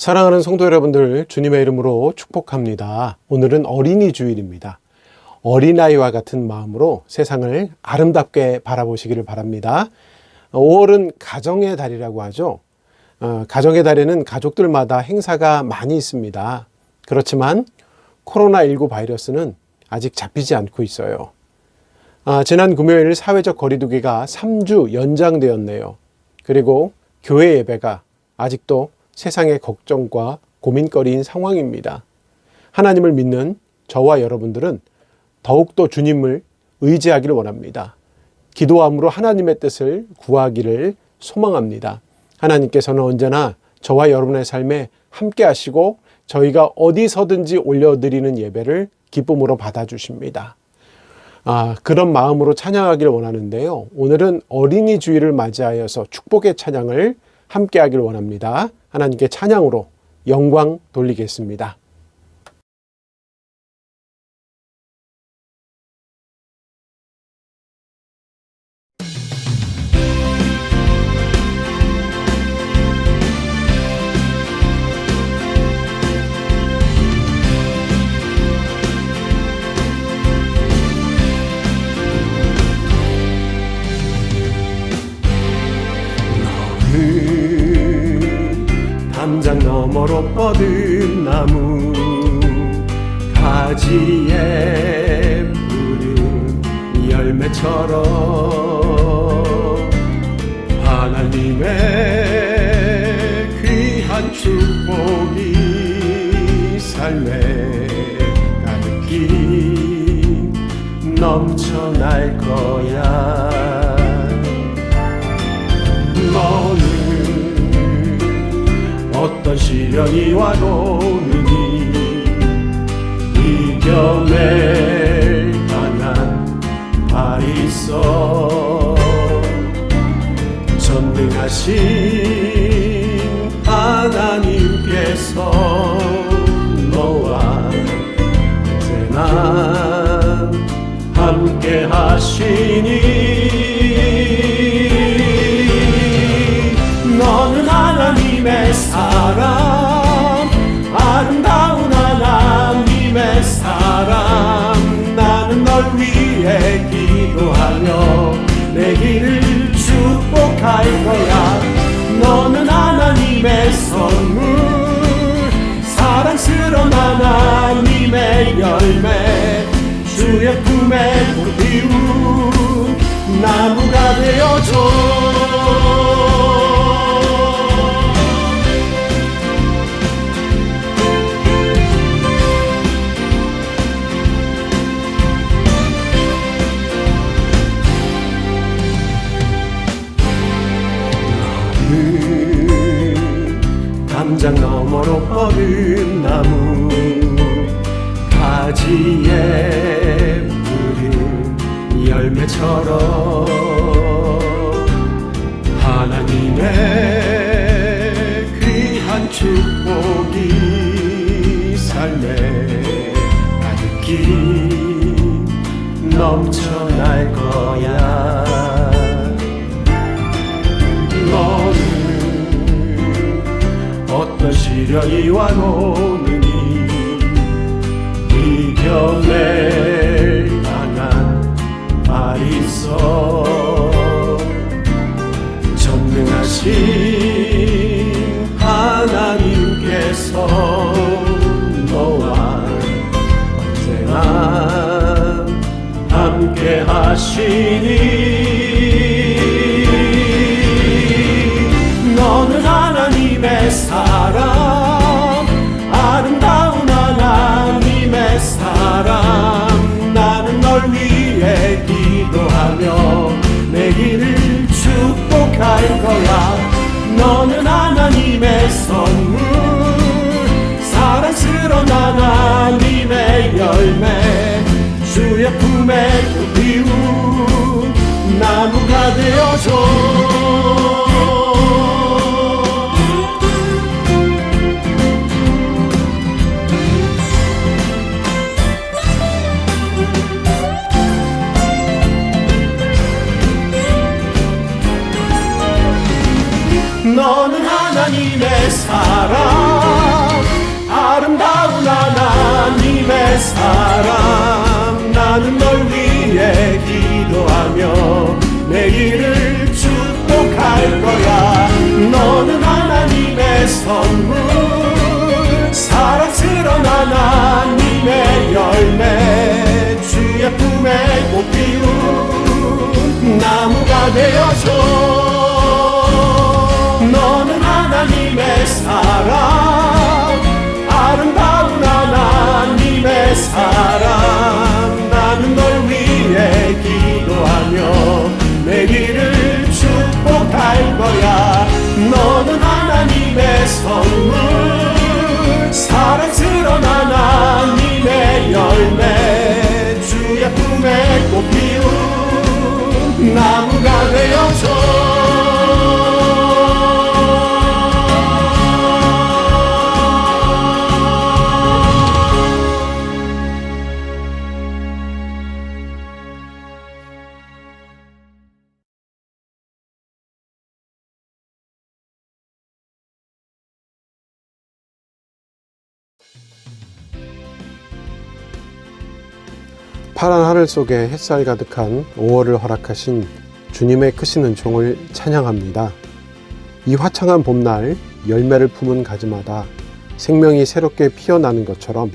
사랑하는 성도 여러분들, 주님의 이름으로 축복합니다. 오늘은 어린이 주일입니다. 어린아이와 같은 마음으로 세상을 아름답게 바라보시기를 바랍니다. 5월은 가정의 달이라고 하죠. 가정의 달에는 가족들마다 행사가 많이 있습니다. 그렇지만 코로나19 바이러스는 아직 잡히지 않고 있어요. 지난 금요일 사회적 거리두기가 3주 연장되었네요. 그리고 교회 예배가 아직도 세상의 걱정과 고민거리인 상황입니다. 하나님을 믿는 저와 여러분들은 더욱더 주님을 의지하기를 원합니다. 기도함으로 하나님의 뜻을 구하기를 소망합니다. 하나님께서는 언제나 저와 여러분의 삶에 함께 하시고 저희가 어디서든지 올려드리는 예배를 기쁨으로 받아주십니다. 그런 마음으로 찬양하기를 원하는데요. 오늘은 어린이 주일을 맞이하여서 축복의 찬양을 함께 하기를 원합니다. 하나님께 찬양으로 영광 돌리겠습니다. 담장 너머로 뻗은 나무 가지에 푸른 열매처럼 하나님의 귀한 축복이 삶에 가득히 넘쳐날 거야. 너는 어떤 시련이 와도 이겨낼 만한 발이 있어. 전능하신 하나님께서 너와 언제나 함께 하시니 너는 하나님의 사람, 아름다운 하나님의 사람. 나는 널 위해 기도하며 내 길을 축복할 거야. 너는 하나님의 선물, 사랑스러운 하나님의 열매, 주의 품에 꽃 피운 나무가 되어줘. 담장 너머로 뻗은 나무 가지에 푸른 열매처럼 하나님의 귀한 축복이 삶에 가득히 넘쳐날 거야. 어떤 시련이 와도 이겨낼 만한 발이 있어. 전능하신 하나님께서 너와 언제나 함께 하시니 너는 하나님의 사람, 아름다운 하나님의 사람. 나는 널 위해 기도하며 내 길을 축복할 거야. 너는 하나님의 선물, 사랑스러운 하나님의 열매, 품에 꽃 피운 나무가 되어줘. 너는 하나님의 사람, 아름다운 하나님의 사람. 나는 널 위해 기도하며 내일을 축복할 거야. 너는 하나님의 선물, 사랑스러운 하나님의 열매. 주의 품에 꽃 피운 나무가 되어줘. 너는 하나님의 사람, 아름다운 하나님의 사람. 나는 널 위해 기도하며 내일을 축복할 거야. 너는 하나님의 선물, 사랑스러운 하나님의 열매. 주의 품에 꽃 피운 나무가 되어줘. 파란 하늘 속에 햇살 가득한 5월을 허락하신 주님의 크신 은총을 찬양합니다. 이 화창한 봄날 열매를 품은 가지마다 생명이 새롭게 피어나는 것처럼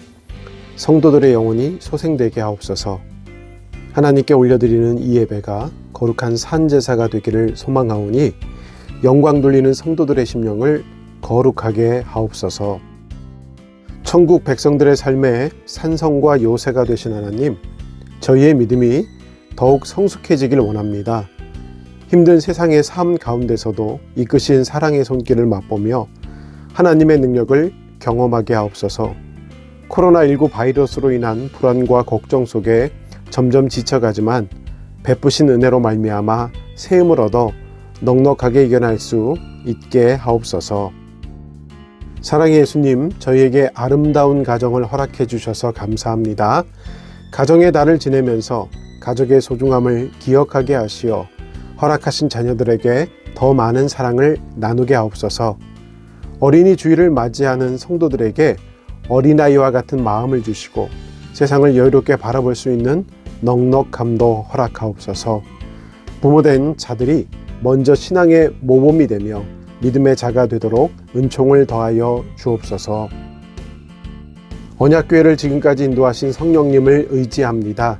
성도들의 영혼이 소생되게 하옵소서. 하나님께 올려드리는 이 예배가 거룩한 산제사가 되기를 소망하오니 영광 돌리는 성도들의 심령을 거룩하게 하옵소서. 천국 백성들의 삶에 산성과 요새가 되신 하나님, 저희의 믿음이 더욱 성숙해지길 원합니다. 힘든 세상의 삶 가운데서도 이끄신 사랑의 손길을 맛보며 하나님의 능력을 경험하게 하옵소서. 코로나19 바이러스로 인한 불안과 걱정 속에 점점 지쳐가지만 베푸신 은혜로 말미암아 새 힘을 얻어 넉넉하게 이겨낼 수 있게 하옵소서. 사랑의 예수님, 저희에게 아름다운 가정을 허락해 주셔서 감사합니다. 가정의 달을 지내면서 가족의 소중함을 기억하게 하시어 허락하신 자녀들에게 더 많은 사랑을 나누게 하옵소서. 어린이 주일을 맞이하는 성도들에게 어린아이와 같은 마음을 주시고 세상을 여유롭게 바라볼 수 있는 넉넉함도 허락하옵소서. 부모된 자들이 먼저 신앙의 모범이 되며 믿음의 자가 되도록 은총을 더하여 주옵소서. 언약교회를 지금까지 인도하신 성령님을 의지합니다.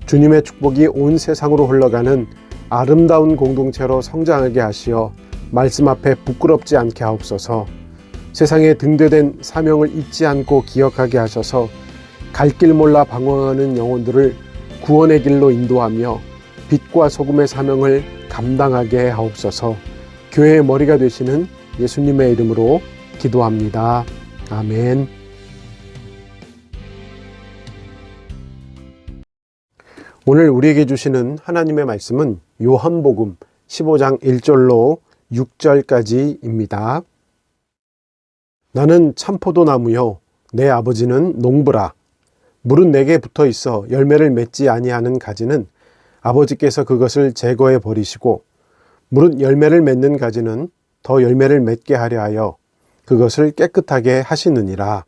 주님의 축복이 온 세상으로 흘러가는 아름다운 공동체로 성장하게 하시어 말씀 앞에 부끄럽지 않게 하옵소서. 세상에 등대된 사명을 잊지 않고 기억하게 하셔서 갈 길 몰라 방황하는 영혼들을 구원의 길로 인도하며 빛과 소금의 사명을 감당하게 하옵소서. 교회의 머리가 되시는 예수님의 이름으로 기도합니다. 아멘. 오늘 우리에게 주시는 하나님의 말씀은 요한복음 15장 1절로 6절까지입니다. 나는 참포도나무요 내 아버지는 농부라. 물은 내게 붙어 있어 열매를 맺지 아니하는 가지는 아버지께서 그것을 제거해 버리시고 물은 열매를 맺는 가지는 더 열매를 맺게 하려 하여 그것을 깨끗하게 하시느니라.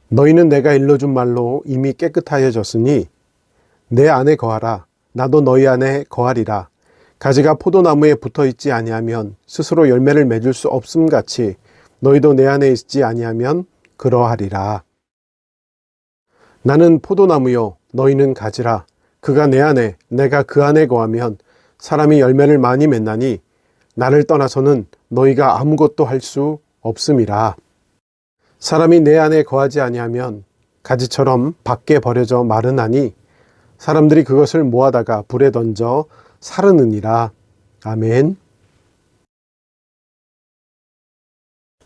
너희는 내가 일러준 말로 이미 깨끗하여졌으니 내 안에 거하라. 나도 너희 안에 거하리라. 가지가 포도나무에 붙어 있지 아니하면 스스로 열매를 맺을 수 없음 같이 너희도 내 안에 있지 아니하면 그러하리라. 나는 포도나무요 너희는 가지라. 그가 내 안에 내가 그 안에 거하면 사람이 열매를 많이 맺나니 나를 떠나서는 너희가 아무것도 할 수 없음이라. 사람이 내 안에 거하지 아니하면 가지처럼 밖에 버려져 마르나니 사람들이 그것을 모아다가 불에 던져 사르느니라. 아멘.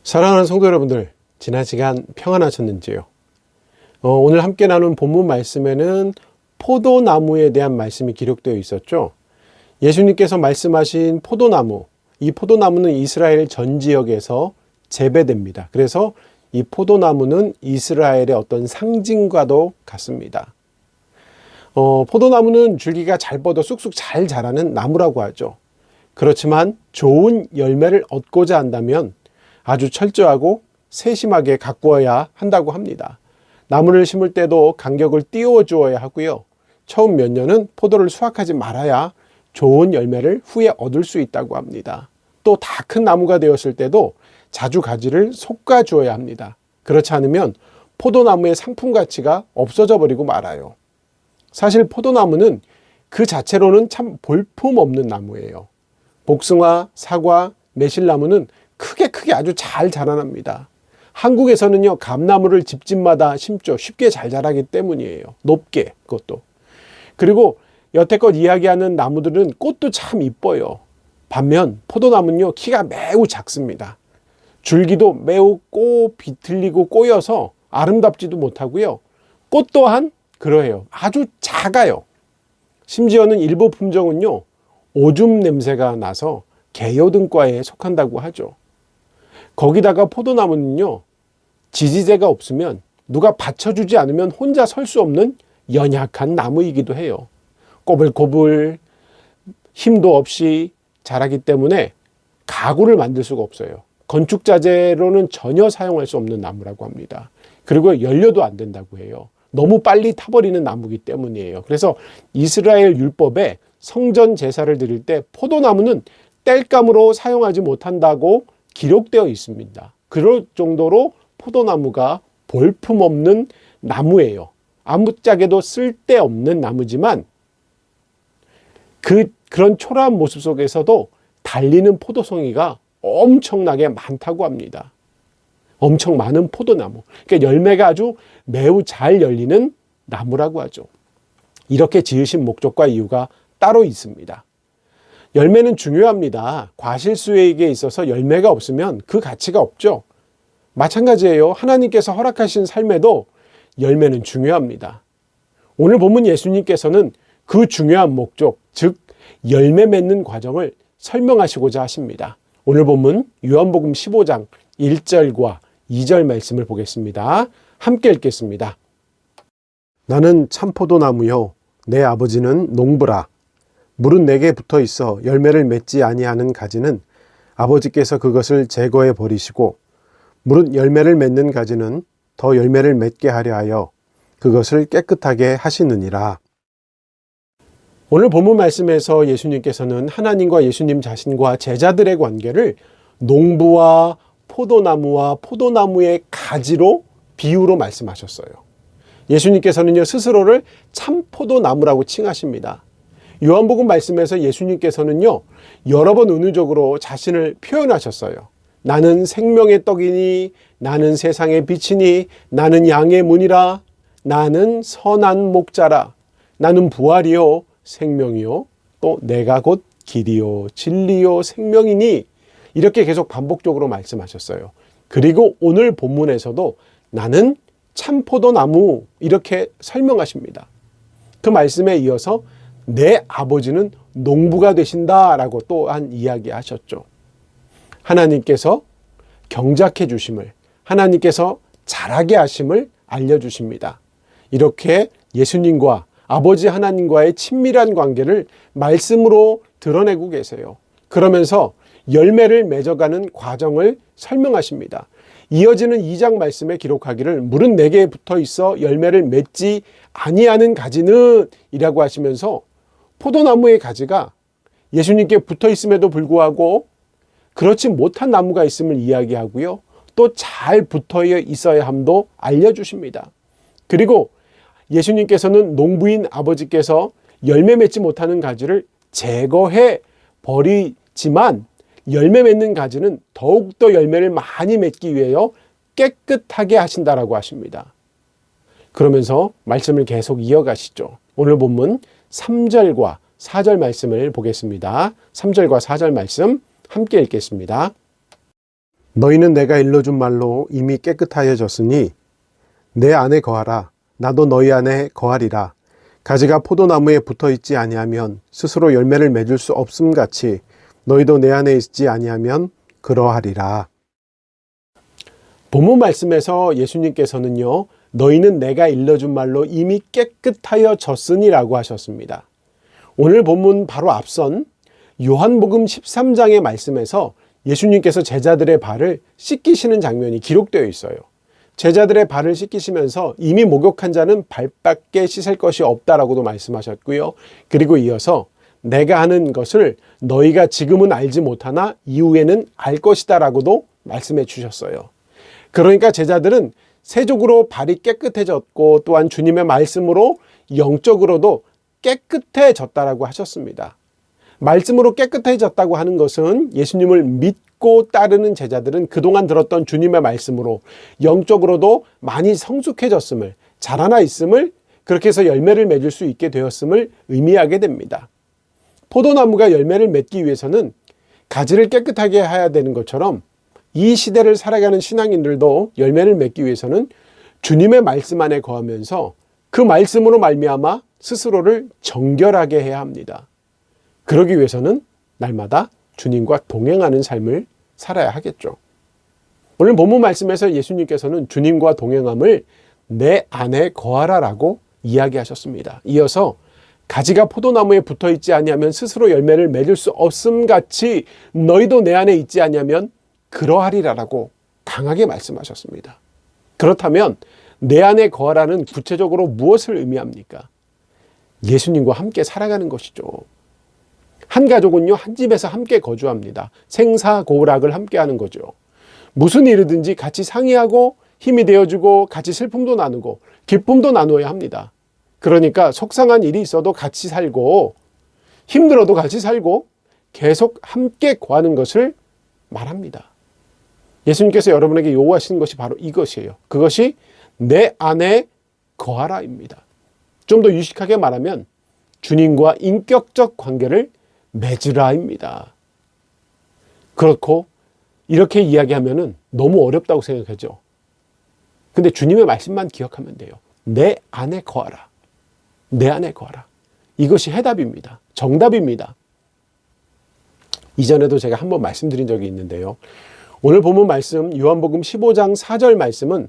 사랑하는 성도 여러분들, 지난 시간 평안하셨는지요? 오늘 함께 나눈 본문 말씀에는 포도나무에 대한 말씀이 기록되어 있었죠. 예수님께서 말씀하신 포도나무, 이 포도나무는 이스라엘 전 지역에서 재배됩니다. 그래서 이 포도나무는 이스라엘의 어떤 상징과도 같습니다. 포도나무는 줄기가 잘 뻗어 쑥쑥 잘 자라는 나무라고 하죠. 그렇지만 좋은 열매를 얻고자 한다면 아주 철저하고 세심하게 가꾸어야 한다고 합니다. 나무를 심을 때도 간격을 띄워 주어야 하고요. 처음 몇 년은 포도를 수확하지 말아야 좋은 열매를 후에 얻을 수 있다고 합니다. 또 다 큰 나무가 되었을 때도 자주 가지를 솎아 주어야 합니다. 그렇지 않으면 포도나무의 상품 가치가 없어져 버리고 말아요. 사실 포도나무는 그 자체로는 참 볼품없는 나무예요. 복숭아, 사과, 매실나무는 크게 아주 잘 자라납니다. 한국에서는요, 감나무를 집집마다 심죠. 쉽게 잘 자라기 때문이에요. 높게, 그것도. 그리고 여태껏 이야기하는 나무들은 꽃도 참 이뻐요. 반면 포도나무는요, 키가 매우 작습니다. 줄기도 매우 비틀리고 꼬여서 아름답지도 못하고요. 꽃 또한 그러해요. 아주 작아요. 심지어는 일부 품종은요, 오줌 냄새가 나서 개요등과에 속한다고 하죠. 거기다가 포도나무는요, 지지대가 없으면 누가 받쳐주지 않으면 혼자 설 수 없는 연약한 나무이기도 해요. 꼬불꼬불 힘도 없이 자라기 때문에 가구를 만들 수가 없어요. 건축자재로는 전혀 사용할 수 없는 나무라고 합니다. 그리고 연료도 안 된다고 해요. 너무 빨리 타버리는 나무이기 때문이에요. 그래서 이스라엘 율법에 성전 제사를 드릴 때 포도나무는 땔감으로 사용하지 못한다고 기록되어 있습니다. 그럴 정도로 포도나무가 볼품없는 나무예요. 아무짝에도 쓸데없는 나무지만 그런 초라한 모습 속에서도 달리는 포도송이가 엄청나게 많다고 합니다. 엄청 많은 포도나무. 그러니까 열매가 아주 매우 잘 열리는 나무라고 하죠. 이렇게 지으신 목적과 이유가 따로 있습니다. 열매는 중요합니다. 과실수에게 있어서 열매가 없으면 그 가치가 없죠. 마찬가지예요. 하나님께서 허락하신 삶에도 열매는 중요합니다. 오늘 본문 예수님께서는 그 중요한 목적, 즉 열매 맺는 과정을 설명하시고자 하십니다. 오늘 본문 요한복음 15장 1절과 2절 말씀을 보겠습니다. 함께 읽겠습니다. 나는 참포도나무요 내 아버지는 농부라. 물은 내게 붙어 있어 열매를 맺지 아니하는 가지는 아버지께서 그것을 제거해 버리시고 물은 열매를 맺는 가지는 더 열매를 맺게 하려 하여 그것을 깨끗하게 하시느니라. 오늘 본문 말씀에서 예수님께서는 하나님과 예수님 자신과 제자들의 관계를 농부와 포도나무와 포도나무의 가지로 비유로 말씀하셨어요. 예수님께서는요, 스스로를 참포도나무라고 칭하십니다. 요한복음 말씀에서 예수님께서는요, 여러 번 은유적으로 자신을 표현하셨어요. 나는 생명의 떡이니, 나는 세상의 빛이니, 나는 양의 문이라, 나는 선한 목자라, 나는 부활이요 생명이요 또 내가 곧 길이요 진리요 생명이니, 이렇게 계속 반복적으로 말씀하셨어요. 그리고 오늘 본문에서도 나는 참포도나무 이렇게 설명하십니다. 그 말씀에 이어서 내 아버지는 농부가 되신다라고 또한 이야기하셨죠. 하나님께서 경작해 주심을, 하나님께서 자라게 하심을 알려주십니다. 이렇게 예수님과 아버지 하나님과의 친밀한 관계를 말씀으로 드러내고 계세요. 그러면서 열매를 맺어가는 과정을 설명하십니다. 이어지는 2장 말씀에 기록하기를 물은 내게 붙어 있어 열매를 맺지 아니하는 가지는 이라고 하시면서 포도나무의 가지가 예수님께 붙어 있음에도 불구하고 그렇지 못한 나무가 있음을 이야기하고요. 또 잘 붙어 있어야 함도 알려주십니다. 그리고 예수님께서는 농부인 아버지께서 열매 맺지 못하는 가지를 제거해 버리지만 열매 맺는 가지는 더욱더 열매를 많이 맺기 위하여 깨끗하게 하신다라고 하십니다. 그러면서 말씀을 계속 이어가시죠. 오늘 본문 3절과 4절 말씀을 보겠습니다. 3절과 4절 말씀 함께 읽겠습니다. 너희는 내가 일러준 말로 이미 깨끗하여졌으니 내 안에 거하라. 나도 너희 안에 거하리라. 가지가 포도나무에 붙어 있지 아니하면 스스로 열매를 맺을 수 없음 같이 너희도 내 안에 있지 아니하면 그러하리라. 본문 말씀에서 예수님께서는요, 너희는 내가 일러준 말로 이미 깨끗하여 졌으니라고 하셨습니다. 오늘 본문 바로 앞선 요한복음 13장의 말씀에서 예수님께서 제자들의 발을 씻기시는 장면이 기록되어 있어요. 제자들의 발을 씻기시면서 이미 목욕한 자는 발밖에 씻을 것이 없다라고도 말씀하셨고요. 그리고 이어서 내가 하는 것을 너희가 지금은 알지 못하나 이후에는 알 것이다라고도 말씀해 주셨어요. 그러니까 제자들은 세속으로 발이 깨끗해졌고 또한 주님의 말씀으로 영적으로도 깨끗해졌다라고 하셨습니다. 말씀으로 깨끗해졌다고 하는 것은 예수님을 믿고 따르는 제자들은 그동안 들었던 주님의 말씀으로 영적으로도 많이 성숙해졌음을, 자라나 있음을, 그렇게 해서 열매를 맺을 수 있게 되었음을 의미하게 됩니다. 포도나무가 열매를 맺기 위해서는 가지를 깨끗하게 해야 되는 것처럼 이 시대를 살아가는 신앙인들도 열매를 맺기 위해서는 주님의 말씀 안에 거하면서 그 말씀으로 말미암아 스스로를 정결하게 해야 합니다. 그러기 위해서는 날마다 주님과 동행하는 삶을 살아야 하겠죠. 오늘 본문 말씀에서 예수님께서는 주님과 동행함을 내 안에 거하라라고 이야기하셨습니다. 이어서 가지가 포도나무에 붙어 있지 아니하면 스스로 열매를 맺을 수 없음 같이 너희도 내 안에 있지 아니하면 그러하리라라고 강하게 말씀하셨습니다. 그렇다면 내 안에 거하라는 구체적으로 무엇을 의미합니까? 예수님과 함께 살아가는 것이죠. 한 가족은요, 한 집에서 함께 거주합니다. 생사고락을 함께 하는 거죠. 무슨 일이든지 같이 상의하고 힘이 되어주고 같이 슬픔도 나누고 기쁨도 나누어야 합니다. 그러니까 속상한 일이 있어도 같이 살고 힘들어도 같이 살고 계속 함께 거하는 것을 말합니다. 예수님께서 여러분에게 요구하시는 것이 바로 이것이에요. 그것이 내 안에 거하라입니다. 좀 더 유식하게 말하면 주님과 인격적 관계를 맺으라입니다. 그렇고 이렇게 이야기하면 너무 어렵다고 생각하죠. 근데 주님의 말씀만 기억하면 돼요. 내 안에 거하라. 내 안에 거하라. 이것이 해답입니다. 정답입니다. 이전에도 제가 한번 말씀드린 적이 있는데요. 오늘 본문 말씀 요한복음 15장 4절 말씀은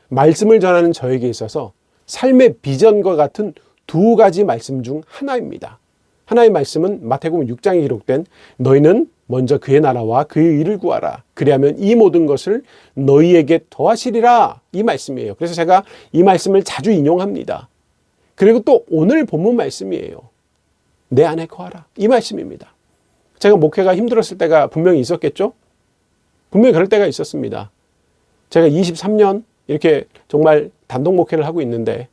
말씀을 전하는 저에게 있어서 삶의 비전과 같은 두 가지 말씀 중 하나입니다. 하나의 말씀은 마태복음 6장에 기록된 너희는 먼저 그의 나라와 그의 의를 구하라. 그리하면 이 모든 것을 너희에게 더하시리라. 이 말씀이에요. 그래서 제가 이 말씀을 자주 인용합니다. 그리고 또 오늘 본문 말씀이에요. 내 안에 거하라. 이 말씀입니다. 제가 목회가 힘들었을 때가 분명히 있었겠죠? 분명히 그럴 때가 있었습니다. 제가 23년 이렇게 정말 단독 목회를 하고 있는데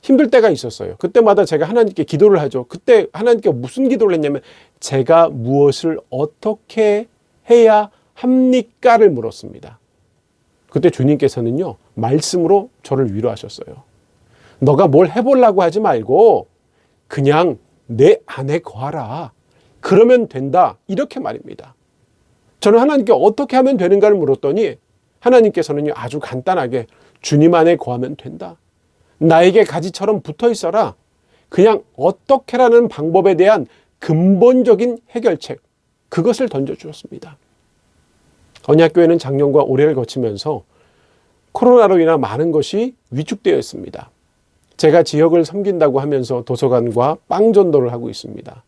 힘들 때가 있었어요. 그때마다 제가 하나님께 기도를 하죠. 그때 하나님께 무슨 기도를 했냐면 제가 무엇을 어떻게 해야 합니까를 물었습니다. 그때 주님께서는요, 말씀으로 저를 위로하셨어요. 너가 뭘 해보려고 하지 말고 그냥 내 안에 거하라. 그러면 된다. 이렇게 말입니다. 저는 하나님께 어떻게 하면 되는가를 물었더니 하나님께서는요, 아주 간단하게 주님 안에 거하면 된다. 나에게 가지처럼 붙어 있어라. 그냥 어떻게라는 방법에 대한 근본적인 해결책, 그것을 던져주었습니다. 언약교회는 작년과 올해를 거치면서 코로나로 인한 많은 것이 위축되어 있습니다. 제가 지역을 섬긴다고 하면서 도서관과 빵 전도를 하고 있습니다.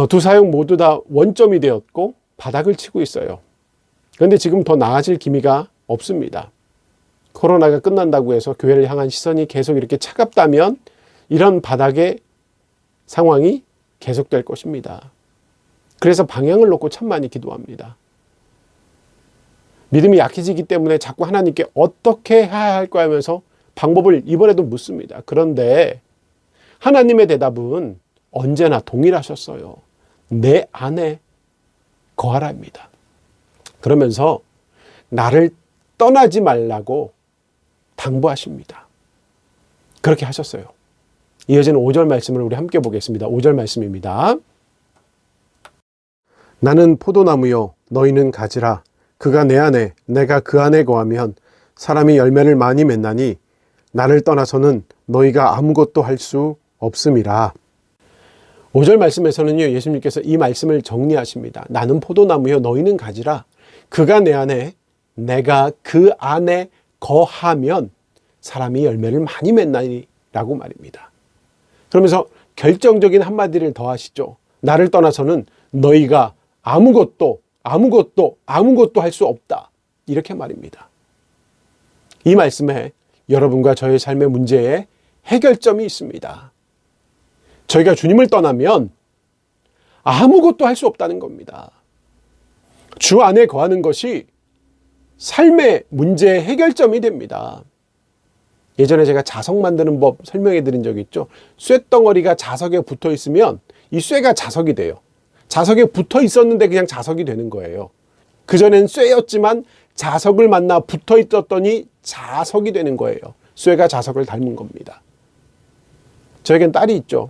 두 사역 모두 다 원점이 되었고 바닥을 치고 있어요. 그런데 지금 더 나아질 기미가 없습니다. 코로나가 끝난다고 해서 교회를 향한 시선이 계속 이렇게 차갑다면 이런 바닥의 상황이 계속될 것입니다. 그래서 방향을 놓고 참 많이 기도합니다. 믿음이 약해지기 때문에 자꾸 하나님께 어떻게 해야 할까 하면서 방법을 이번에도 묻습니다. 그런데 하나님의 대답은 언제나 동일하셨어요. 내 안에 거하라입니다. 그러면서 나를 떠나지 말라고 당부하십니다. 그렇게 하셨어요. 이어지는 5절 말씀을 우리 함께 보겠습니다. 5절 말씀입니다. 나는 포도나무요 너희는 가지라. 그가 내 안에 내가 그 안에 거하면 사람이 열매를 많이 맺나니 나를 떠나서는 너희가 아무것도 할 수 없음이라. 5절 말씀에서는요, 예수님께서 이 말씀을 정리하십니다. 나는 포도나무요 너희는 가지라. 그가 내 안에 내가 그 안에 거하면 사람이 열매를 많이 맺나니라고 말입니다. 그러면서 결정적인 한마디를 더 하시죠. 나를 떠나서는 너희가 아무것도 할 수 없다. 이렇게 말입니다. 이 말씀에 여러분과 저의 삶의 문제에 해결점이 있습니다. 저희가 주님을 떠나면 아무것도 할 수 없다는 겁니다. 주 안에 거하는 것이 삶의 문제의 해결점이 됩니다. 예전에 제가 자석 만드는 법 설명해 드린 적이 있죠. 쇳덩어리가 자석에 붙어 있으면 이 쇠가 자석이 돼요. 자석에 붙어 있었는데 그냥 자석이 되는 거예요. 그전엔 쇠였지만 자석을 만나 붙어 있었더니 자석이 되는 거예요. 쇠가 자석을 닮은 겁니다. 저에겐 딸이 있죠.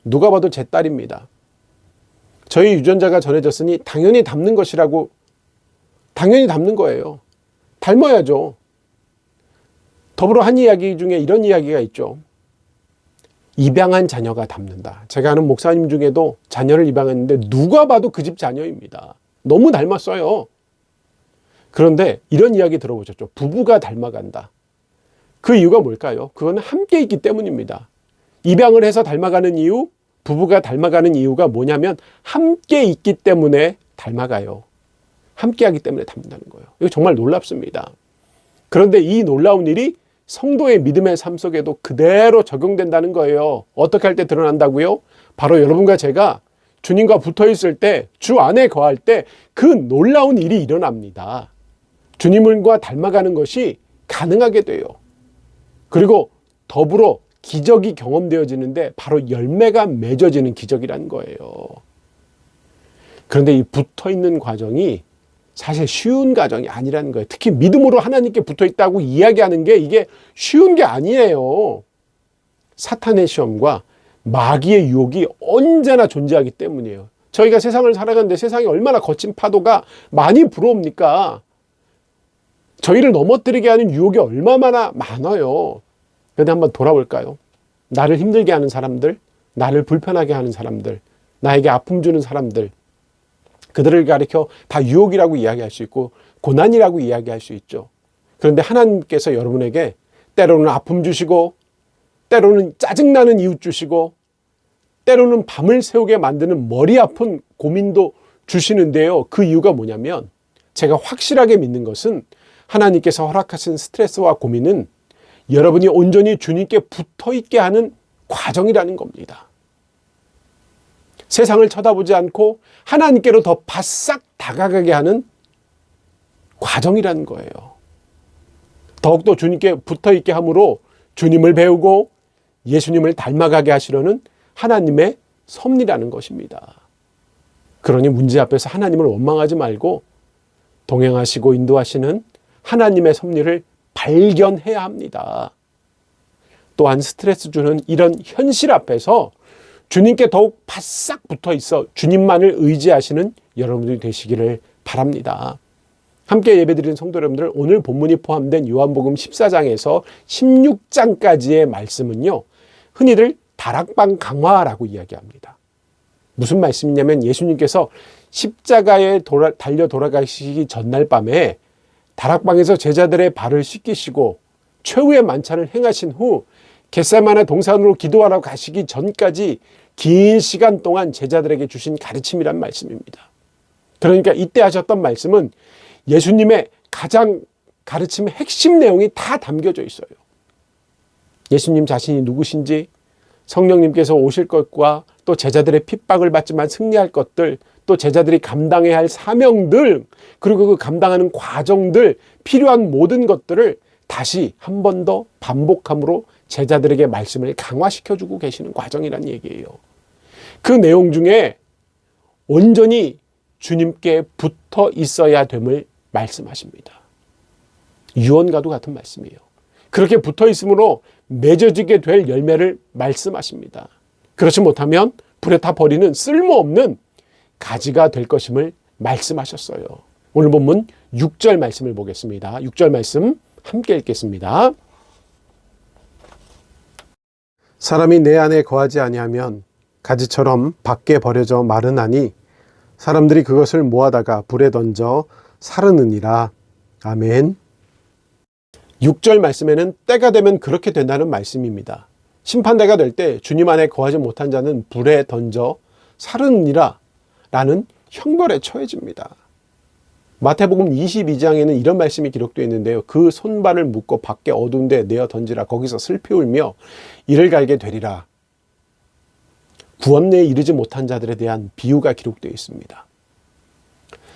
누가 봐도 제 딸입니다. 저희 유전자가 전해졌으니 당연히 닮는 것이라고, 당연히 닮는 거예요. 닮아야죠. 더불어 한 이야기 중에 이런 이야기가 있죠. 입양한 자녀가 닮는다. 제가 아는 목사님 중에도 자녀를 입양했는데 누가 봐도 그 집 자녀입니다. 너무 닮았어요. 그런데 이런 이야기 들어보셨죠? 부부가 닮아간다. 그 이유가 뭘까요? 그건 함께 있기 때문입니다. 입양을 해서 닮아가는 이유, 부부가 닮아가는 이유가 뭐냐면 함께 있기 때문에 닮아가요. 함께 하기 때문에 닮는다는 거예요. 이거 정말 놀랍습니다. 그런데 이 놀라운 일이 성도의 믿음의 삶 속에도 그대로 적용된다는 거예요. 어떻게 할 때 드러난다고요? 바로 여러분과 제가 주님과 붙어 있을 때, 주 안에 거할 때 그 놀라운 일이 일어납니다. 주님과 닮아가는 것이 가능하게 돼요. 그리고 더불어 기적이 경험되어지는데 바로 열매가 맺어지는 기적이라는 거예요. 그런데 이 붙어 있는 과정이 사실 쉬운 과정이 아니라는 거예요. 특히 믿음으로 하나님께 붙어 있다고 이야기하는 게 이게 쉬운 게 아니에요. 사탄의 시험과 마귀의 유혹이 언제나 존재하기 때문이에요. 저희가 세상을 살아가는데 세상에 얼마나 거친 파도가 많이 불어옵니까? 저희를 넘어뜨리게 하는 유혹이 얼마나 많아요. 그런데 한번 돌아볼까요? 나를 힘들게 하는 사람들, 나를 불편하게 하는 사람들, 나에게 아픔 주는 사람들, 그들을 가리켜 다 유혹이라고 이야기할 수 있고 고난이라고 이야기할 수 있죠. 그런데 하나님께서 여러분에게 때로는 아픔 주시고, 때로는 짜증나는 이웃 주시고, 때로는 밤을 새우게 만드는 머리 아픈 고민도 주시는데요. 그 이유가 뭐냐면 제가 확실하게 믿는 것은 하나님께서 허락하신 스트레스와 고민은 여러분이 온전히 주님께 붙어 있게 하는 과정이라는 겁니다. 세상을 쳐다보지 않고 하나님께로 더 바싹 다가가게 하는 과정이라는 거예요. 더욱더 주님께 붙어 있게 함으로 주님을 배우고 예수님을 닮아가게 하시려는 하나님의 섭리라는 것입니다. 그러니 문제 앞에서 하나님을 원망하지 말고 동행하시고 인도하시는 하나님의 섭리를 발견해야 합니다. 또한 스트레스 주는 이런 현실 앞에서 주님께 더욱 바싹 붙어 있어 주님만을 의지하시는 여러분들이 되시기를 바랍니다. 함께 예배드리는 성도 여러분들, 오늘 본문이 포함된 요한복음 14장에서 16장까지의 말씀은요, 흔히들 다락방 강화라고 이야기합니다. 무슨 말씀이냐면 예수님께서 십자가에 달려 돌아가시기 전날 밤에 다락방에서 제자들의 발을 씻기시고 최후의 만찬을 행하신 후 겟세마네 동산으로 기도하러 가시기 전까지 긴 시간 동안 제자들에게 주신 가르침이란 말씀입니다. 그러니까 이때 하셨던 말씀은 예수님의 가장 가르침의 핵심 내용이 다 담겨져 있어요. 예수님 자신이 누구신지, 성령님께서 오실 것과 또 제자들의 핍박을 받지만 승리할 것들, 또 제자들이 감당해야 할 사명들, 그리고 그 감당하는 과정들, 필요한 모든 것들을 다시 한 번 더 반복함으로 제자들에게 말씀을 강화시켜주고 계시는 과정이라는 얘기예요. 그 내용 중에 온전히 주님께 붙어 있어야 됨을 말씀하십니다. 유언과도 같은 말씀이에요. 그렇게 붙어 있으므로 맺어지게 될 열매를 말씀하십니다. 그렇지 못하면 불에 타 버리는 쓸모없는 가지가 될 것임을 말씀하셨어요. 오늘 본문 6절 말씀을 보겠습니다. 6절 말씀 함께 읽겠습니다. 사람이 내 안에 거하지 아니하면 가지처럼 밖에 버려져 마르나니 사람들이 그것을 모아다가 불에 던져 사르느니라. 아멘. 6절 말씀에는 때가 되면 그렇게 된다는 말씀입니다. 심판대가 될 때 주님 안에 거하지 못한 자는 불에 던져 사르느니라 라는 형벌에 처해집니다. 마태복음 22장에는 이런 말씀이 기록되어 있는데요. 그 손발을 묶고 밖에 어두운 데 내어 던지라. 거기서 슬피 울며 이를 갈게 되리라. 구원내에 이르지 못한 자들에 대한 비유가 기록되어 있습니다.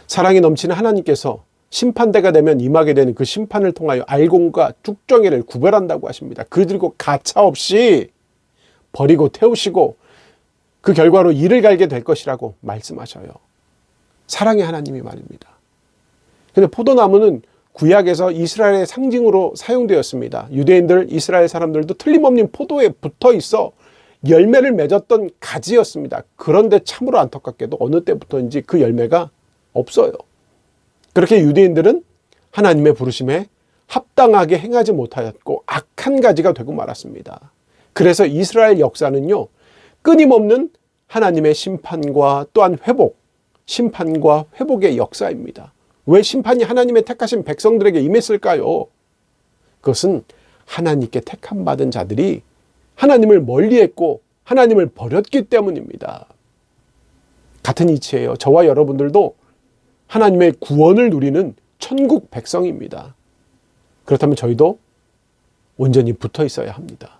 사랑이 넘치는 하나님께서 심판대가 되면 임하게 되는 그 심판을 통하여 알곡과 쭉정이를 구별한다고 하십니다. 그들고 가차없이 버리고 태우시고 그 결과로 이를 갈게 될 것이라고 말씀하셔요. 사랑의 하나님이 말입니다. 근데 포도나무는 구약에서 이스라엘의 상징으로 사용되었습니다. 유대인들, 이스라엘 사람들도 틀림없는 포도에 붙어 있어 열매를 맺었던 가지였습니다. 그런데 참으로 안타깝게도 어느 때부터인지 그 열매가 없어요. 그렇게 유대인들은 하나님의 부르심에 합당하게 행하지 못하였고 악한 가지가 되고 말았습니다. 그래서 이스라엘 역사는요, 끊임없는 하나님의 심판과 또한 회복, 심판과 회복의 역사입니다. 왜 심판이 하나님의 택하신 백성들에게 임했을까요? 그것은 하나님께 택함 받은 자들이 하나님을 멀리했고 하나님을 버렸기 때문입니다. 같은 이치예요. 저와 여러분들도 하나님의 구원을 누리는 천국 백성입니다. 그렇다면 저희도 온전히 붙어 있어야 합니다.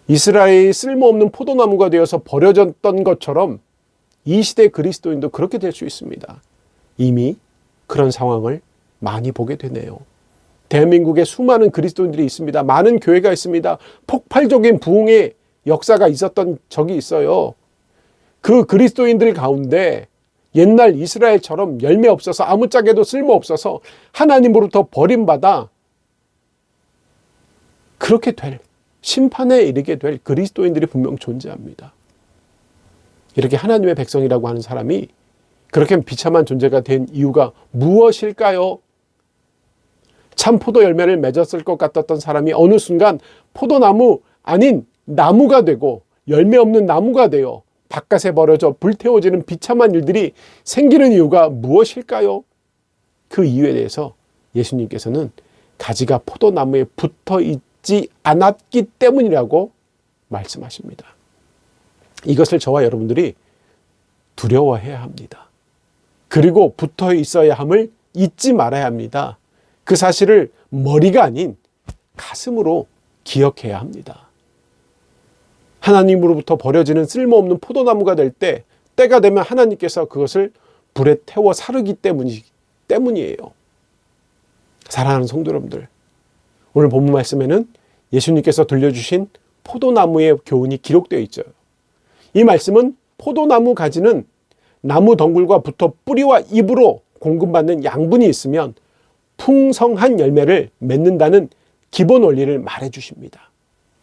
이스라엘이 쓸모없는 포도나무가 되어서 버려졌던 것처럼 이 시대 그리스도인도 그렇게 될 수 있습니다. 이미 그런 상황을 많이 보게 되네요. 대한민국에 수많은 그리스도인들이 있습니다. 많은 교회가 있습니다. 폭발적인 부흥의 역사가 있었던 적이 있어요. 그 그리스도인들 가운데 옛날 이스라엘처럼 열매 없어서 아무짝에도 쓸모 없어서 하나님으로부터 버림받아 그렇게 될, 심판에 이르게 될 그리스도인들이 분명 존재합니다. 이렇게 하나님의 백성이라고 하는 사람이 그렇게 비참한 존재가 된 이유가 무엇일까요? 참 포도 열매를 맺었을 것 같았던 사람이 어느 순간 포도나무 아닌 나무가 되고 열매 없는 나무가 되어 바깥에 버려져 불태워지는 비참한 일들이 생기는 이유가 무엇일까요? 그 이유에 대해서 예수님께서는 가지가 포도나무에 붙어 있지 않았기 때문이라고 말씀하십니다. 이것을 저와 여러분들이 두려워해야 합니다. 그리고 붙어 있어야 함을 잊지 말아야 합니다. 그 사실을 머리가 아닌 가슴으로 기억해야 합니다. 하나님으로부터 버려지는 쓸모없는 포도나무가 될 때, 때가 되면 하나님께서 그것을 불에 태워 사르기 때문이에요. 사랑하는 성도 여러분들, 오늘 본문 말씀에는 예수님께서 들려주신 포도나무의 교훈이 기록되어 있죠. 이 말씀은 포도나무 가지는 나무 덩굴과 붙어 뿌리와 잎으로 공급받는 양분이 있으면 풍성한 열매를 맺는다는 기본 원리를 말해 주십니다.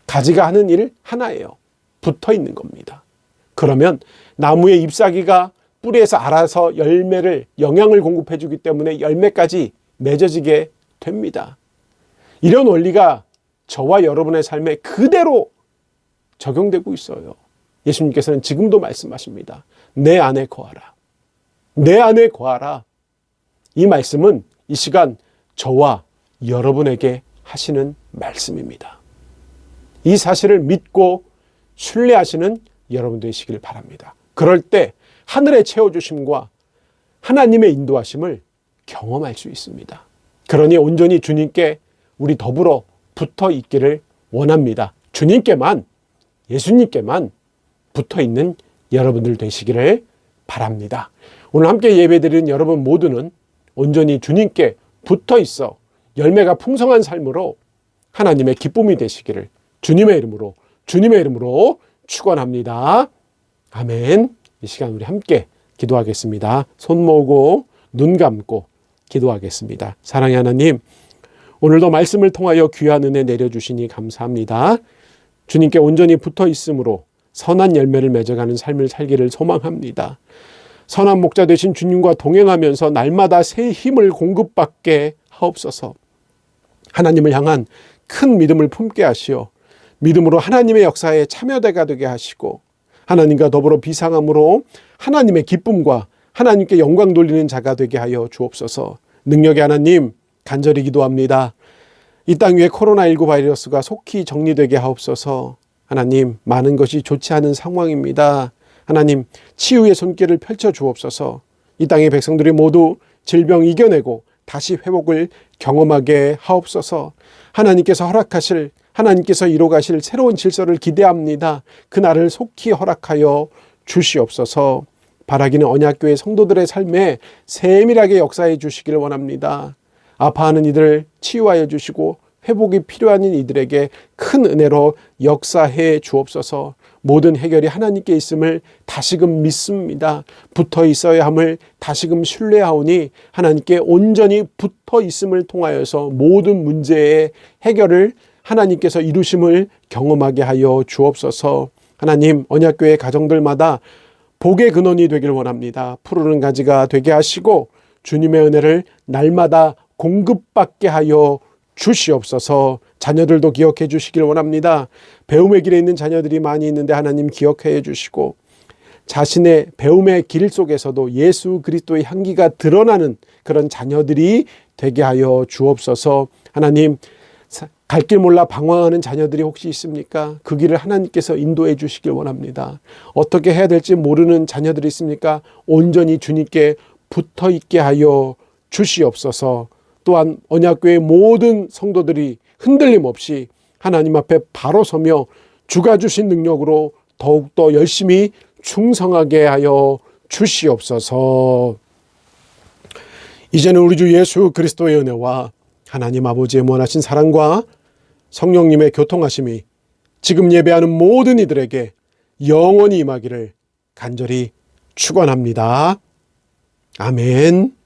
가지가 하는 일 하나예요. 붙어 있는 겁니다. 그러면 나무의 잎사귀가 뿌리에서 알아서 열매를, 영양을 공급해 주기 때문에 열매까지 맺어지게 됩니다. 이런 원리가 저와 여러분의 삶에 그대로 적용되고 있어요. 예수님께서는 지금도 말씀하십니다. 내 안에 거하라. 내 안에 거하라. 이 말씀은 이 시간 저와 여러분에게 하시는 말씀입니다. 이 사실을 믿고 신뢰하시는 여러분 되시길 바랍니다. 그럴 때 하늘의 채워주심과 하나님의 인도하심을 경험할 수 있습니다. 그러니 온전히 주님께 우리 더불어 붙어 있기를 원합니다. 주님께만, 예수님께만 붙어 있는 여러분들 되시기를 바랍니다. 오늘 함께 예배드리는 여러분 모두는 온전히 주님께 붙어 있어 열매가 풍성한 삶으로 하나님의 기쁨이 되시기를 주님의 이름으로 축원합니다. 아멘. 이 시간 우리 함께 기도하겠습니다. 손 모으고 눈 감고 기도하겠습니다. 사랑의 하나님, 오늘도 말씀을 통하여 귀한 은혜 내려주시니 감사합니다. 주님께 온전히 붙어 있으므로 선한 열매를 맺어가는 삶을 살기를 소망합니다. 선한 목자 되신 주님과 동행하면서 날마다 새 힘을 공급받게 하옵소서. 하나님을 향한 큰 믿음을 품게 하시어 믿음으로 하나님의 역사에 참여대가 되게 하시고 하나님과 더불어 비상함으로 하나님의 기쁨과 하나님께 영광 돌리는 자가 되게 하여 주옵소서. 능력의 하나님 간절히 기도합니다. 이 땅 위에 코로나19 바이러스가 속히 정리되게 하옵소서. 하나님, 많은 것이 좋지 않은 상황입니다. 하나님, 치유의 손길을 펼쳐 주옵소서. 이 땅의 백성들이 모두 질병 이겨내고 다시 회복을 경험하게 하옵소서. 하나님께서 허락하실, 하나님께서 이루가실 새로운 질서를 기대합니다. 그날을 속히 허락하여 주시옵소서. 바라기는 언약교회 성도들의 삶에 세밀하게 역사해 주시기를 원합니다. 아파하는 이들을 치유하여 주시고 회복이 필요한 이들에게 큰 은혜로 역사해 주옵소서. 모든 해결이 하나님께 있음을 다시금 믿습니다. 붙어 있어야 함을 다시금 신뢰하오니 하나님께 온전히 붙어 있음을 통하여서 모든 문제의 해결을 하나님께서 이루심을 경험하게 하여 주옵소서. 하나님, 언약교회 가정들마다 복의 근원이 되길 원합니다. 푸르른 가지가 되게 하시고 주님의 은혜를 날마다 공급받게 하여 주시옵소서. 자녀들도 기억해 주시길 원합니다. 배움의 길에 있는 자녀들이 많이 있는데 하나님 기억해 주시고 자신의 배움의 길 속에서도 예수 그리스도의 향기가 드러나는 그런 자녀들이 되게 하여 주옵소서. 하나님, 갈 길 몰라 방황하는 자녀들이 혹시 있습니까? 그 길을 하나님께서 인도해 주시길 원합니다. 어떻게 해야 될지 모르는 자녀들이 있습니까? 온전히 주님께 붙어 있게 하여 주시옵소서. 또한 언약교회 모든 성도들이 흔들림 없이 하나님 앞에 바로 서며 주가 주신 능력으로 더욱더 열심히 충성하게 하여 주시옵소서. 이제는 우리 주 예수 그리스도의 은혜와 하나님 아버지의 무한하신 사랑과 성령님의 교통하심이 지금 예배하는 모든 이들에게 영원히 임하기를 간절히 축원합니다. 아멘.